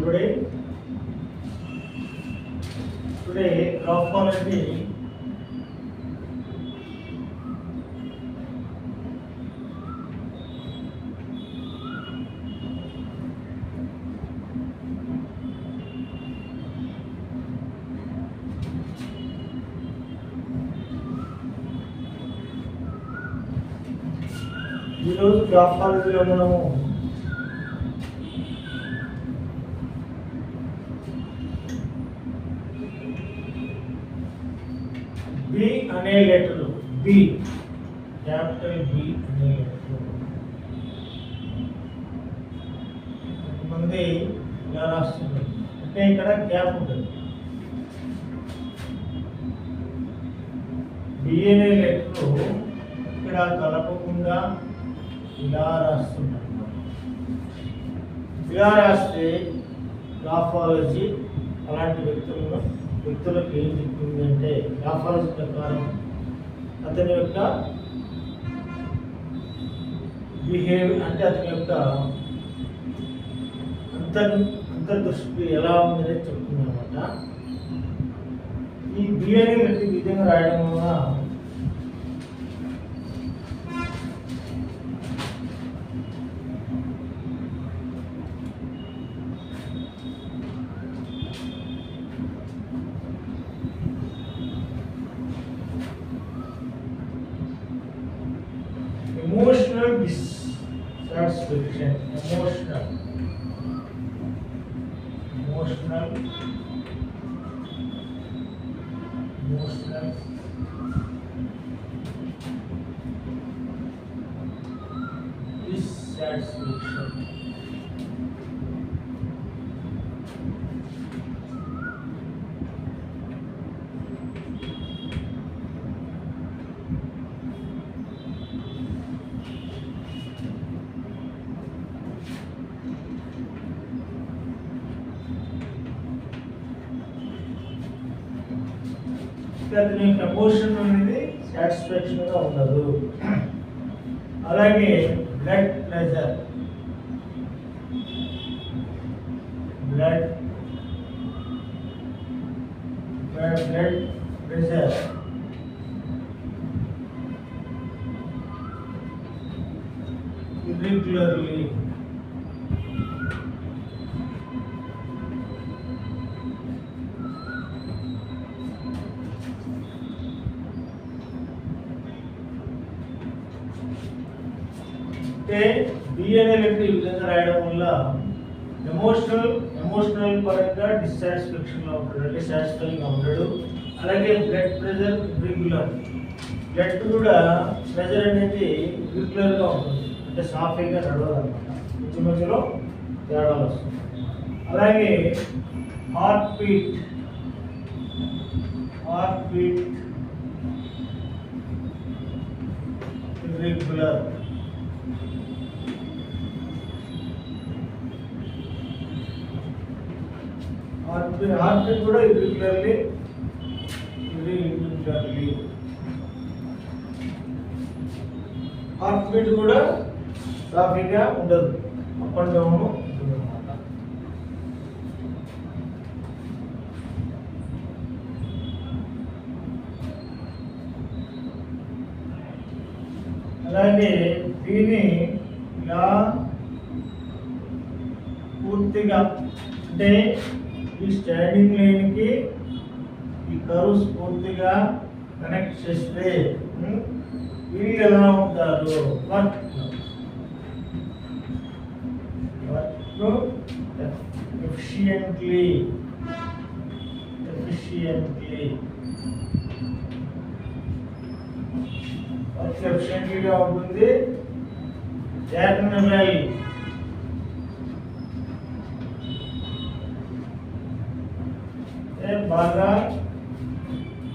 everybody. Today, graphology ఈరోజు గ్రాఫాలజీలో మనము B అనే లెటర్, బి క్యాపిటల్ బి అనే లెటర్ కొంతమంది ఇలా రాస్తున్నారు, అంటే ఇక్కడ గ్యాప్ ఉంటుంది. బి అనే లెటర్ ఇక్కడ కలపకుండా ఇలా రాస్తున్నారు. ఇలా రాస్తే గ్రాఫాలజీ అలాంటి వ్యక్తులకు ఏం చెప్తుంది అంటే, గ్రాఫాలజీ ప్రకారం అతని యొక్క బిహేవియర్ అంటే అతని యొక్క అంతర్దృష్టి ఎలా ఉందనే చెప్తుంది అనమాట. ఈ బిఏని ప్రతి విధంగా రాయడం వల్ల emotional dissatisfaction, emotional dissatisfaction. అతని ఎమోషన్ అనేది సాటిస్ఫాక్షన్గా ఉండదు. అలాగే బ్లడ్ ప్రెషర్ irregularly, బి అనే లెటర్ ఈ విధంగా రాయడం వల్ల ఎమోషనల్ పరంగా డిస్సాటిస్ఫాక్షన్ లో ఉంటాడు, అంటే సాటిస్ఫైయింగ్ గా ఉంటాడు. అలాగే బ్లడ్ ప్రెషర్ రెగ్యులర్, బ్లడ్ కూడా ప్రెషర్ అనేది రెగ్యులర్ గా ఉంటుంది, అంటే సాఫీగా నడవదు అనమాట, మధ్య మధ్యలో తేడాలు వస్తుంది. అలాగే heart beat irregular, heart beat కూడా irregularly, హార్ట్ బీట్ కూడా సాఫీగా ఉండదు, అప్ అండ్ డౌన్ ఉంటుంది అన్నమాట. అలాగే దీన్ని ఇలా పూర్తిగా, అంటే ఈ స్టాండింగ్ లైన్కి ఈ కర్వ్స్ పూర్తిగా కనెక్ట్ చేస్తే వీళ్ళు ఎలా ఉంటారు, వర్క్ ఎఫిషియెంట్లీ వర్క్ ఎఫిషియెంట్లీగా ఉంటుంది. జాగ్రత్తగా బాగా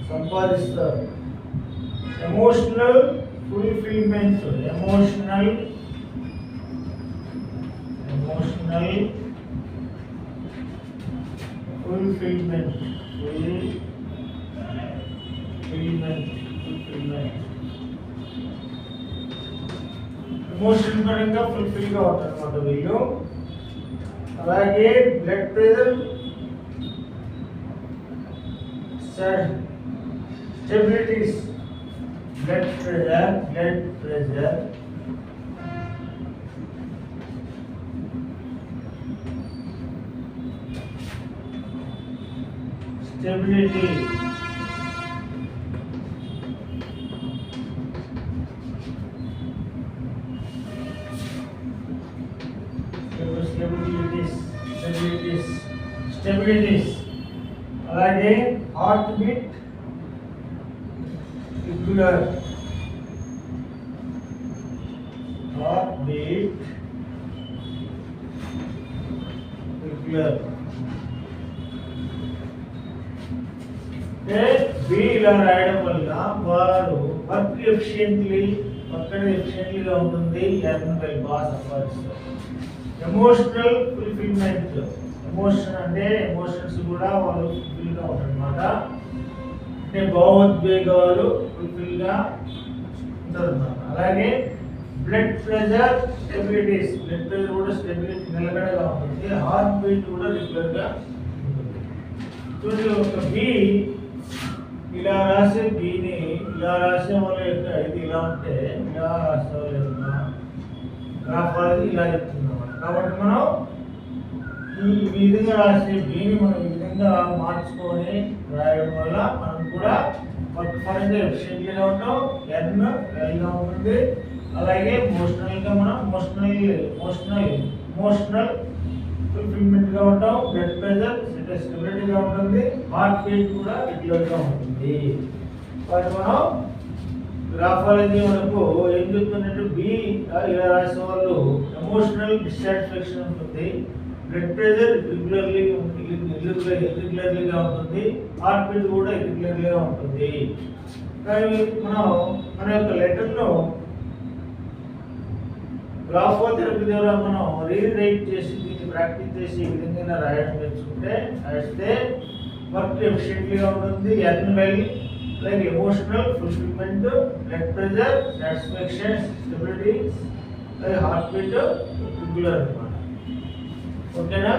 సంపాదిస్తారు. Emotional fulfilment, emotional fulfilment emotion పరంగా ఫుల్ఫిల్ గా ఉంటారు అన్నమాట వీళ్ళు. అలాగే blood pressure stabilities blood pressure stability stabilities అలాగే హార్ట్ బీట్ రెగ్యులర్ బి ఇలా రాయడం వల్ల వారు వర్క్ ఎఫిషియెంట్లీగా ఉంటుంది, బాగా సంపాదిస్తారు. ఎమోషనల్ ఫుల్ఫిల్మెంట్, ఎమోషన్స్ కూడా వాళ్ళు ఫుల్ఫిల్గా ఉంటారు అన్నమాట. అంటే భావోద్వేగాలు ఫుల్ఫిల్గా ఉంటారు అన్నమాట. అలాగే బ్లడ్ ప్రెషర్ కూడా స్టెబిలిటీ నిలకడగా ఉంటుంది. హార్ట్ బీట్ కూడా రెగ్యులర్గా ఉంటుంది. చూడండి, ఒక బి ఇలా రాసే బీని ఇలా రాసే వాళ్ళ యొక్క ఇది ఇలా ఉంటే ఇలా రాసే వాళ్ళ యొక్క గ్రాఫ్ అనేది ఇలా చెప్తున్నాం. కాబట్టి మనం ఈ విధంగా రాసే బీని మనం ఈ విధంగా మార్చుకొని రాయడం వల్ల మనం కూడా వర్క్ పరంగా ఎఫిషియెంట్గా ఉంటాం, ఎల్గా ఉంటుంది. అలాగే ఎమోషనల్గా మనం ఎమోషనల్ ఫుల్ఫిల్మెంట్గా ఉంటాం. బ్లడ్ ప్రెషర్ స్టెబిలిటీగా ఉంటుంది. హార్ట్ బీట్ కూడా రెగ్యులర్గా ఉంటుంది. వాటి మనం గ్రాఫాలజీ మనకు ఏం చెప్తుందంటే బి ఇలా రాసే వాళ్ళు ఎమోషనల్ డిస్సాటిస్ఫాక్షన్ ఉంటుంది. బ్లడ్ ప్రెషర్ ఇర్రెగ్యులర్లీగా ఉంటుంది. హార్ట్ బీట్ కూడా ఇర్రెగ్యులర్లీగా ఉంటుంది. కానీ మన యొక్క లెటర్ను గ్రాఫోథెరపీ ద్వారా మనం రీరైట్ చేసి దీన్ని ప్రాక్టీస్ చేసి ఈ విధంగా రాయడం నేర్చుకుంటే రాస్తే వర్క్ ఎఫిషియెంట్లీగా ఉంటుంది. Like emotional fulfilment, blood pressure satisfaction, stability, heart beat regular అన్నమాట. ఓకేనా?